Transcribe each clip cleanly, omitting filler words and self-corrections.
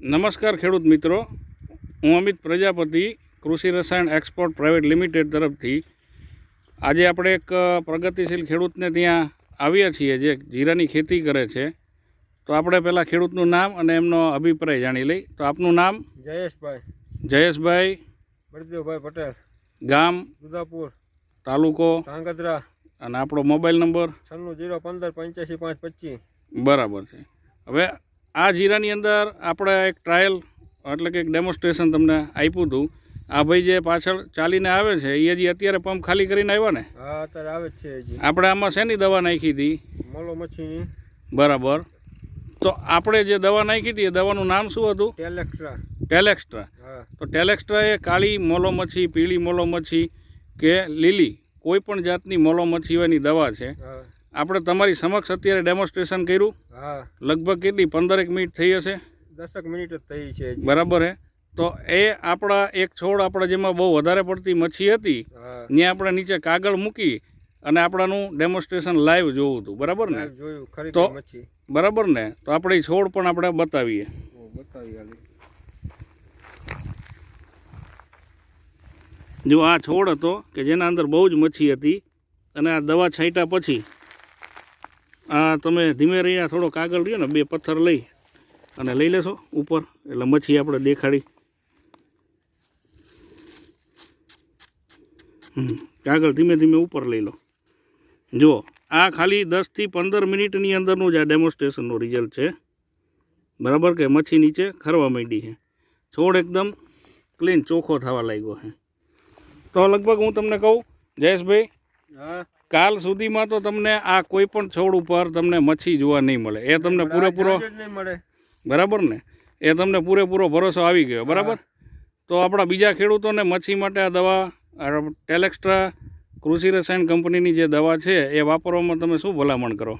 નમસ્કાર ખેડૂત મિત્રો, હું અમિત પ્રજાપતિ કૃષિ રસાયણ એક્સપોર્ટ પ્રાઇવેટ લિમિટેડ તરફથી આજે આપણે એક પ્રગતિશીલ ખેડૂતને ત્યાં આવ્યા છીએ જે જીરાની ખેતી કરે છે. તો આપણે પહેલાં ખેડૂતનું નામ અને એમનો અભિપ્રાય જાણી લઈ. તો આપનું નામ? જયેશભાઈ બળદેવભાઈ પટેલ, ગામ દુધાપુર, તાલુકો ધાંગધ્રા, અને આપણો મોબાઈલ નંબર 96-015-85-525. બરાબર છે. હવે આ જીરાની અંદર આપણે એક ટ્રાયલ એટલે કે એક ડેમોન્સ્ટ્રેશન તમને આપ્યું હતું. આ ભાઈ જે પાછળ ચાલીને આવે છે એ હજી અત્યારે પંપ ખાલી કરીને આવ્યા ને? હા, અત્યારે આવે જ છે. હજી આપણે આમાં શેની દવા નાખી હતી? મોલો મચ્છીની. બરાબર. તો આપણે જે દવા નાખી હતી એ દવાનું નામ શું હતું? ટેલેક્સ્ટ્રા. તો ટેલેક્સ્ટ્રા એ કાળી મોલો મચ્છી, પીળી મોલો મચ્છી કે લીલી કોઈ પણ જાતની મોલો મચ્છીવાની દવા છે. આપણે તમારી સમક્ષ અત્યારે ડેમોન્સ્ટ્રેશન કર્યું. લગભગ કેટલી 15 મિનિટ થઈ હશે? 10 મિનિટ જ થઈ છે. બરાબર હે. તો એ આપણા એક છોડ આપણા જેમાં બહુ વધારે પડતી મચ્છી હતી ત્યાં આપણે નીચે કાગળ મૂકી અને આપણાનું ડેમોન્સ્ટ્રેશન લાઈવ જોવું હતું. બરાબર ને? તો બરાબર ને? તો આપણે એ છોડ પણ આપણે બતાવીએ. જો આ છોડ હતો કે જેના અંદર બહુ જ મચ્છી હતી અને આ દવા છાંટ્યા પછી આ તમે ધીમે રહ્યા થોડો કાગળ રહ્યો ને 2 પથ્થર લઈ અને લઈ લેશો ઉપર એટલે મચ્છી આપણે દેખાડી. કાગળ ધીમે ધીમે ઉપર લઈ લો. જુઓ, આ ખાલી 10 થી 15 મિનિટની અંદરનું જ આ ડેમોન્સ્ટ્રેશનનું રિઝલ્ટ છે. બરાબર કે? મચ્છી નીચે ખરવા માંડી છે. છોડ એકદમ ક્લીન ચોખ્ખો થવા લાગ્યો છે. તો લગભગ હું તમને કહું જયેશભાઈ, કાલ સુધીમાં તો તમને આ કોઈ પણ છોડ ઉપર તમને મચ્છી જોવા નહીં મળે. એ તમને પૂરેપૂરો બરાબર ને? એ તમને પૂરેપૂરો ભરોસો આવી ગયો. બરાબર. તો આપણા બીજા ખેડૂતોને મચ્છી માટે આ દવા ટેલેક્સ્ટ્રા કૃષિ રસાયણ કંપનીની જે દવા છે એ વાપરવામાં તમે શું ભલામણ કરો?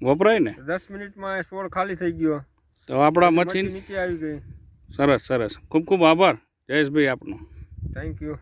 વપરાય ને? 10 મિનિટમાં છોડ ખાલી થઈ ગયો. તો આપણા મચ્છી નીચે આવી ગઈ. સરસ સરસ. ખૂબ ખૂબ આભાર જયેશભાઈ આપનો. Thank you.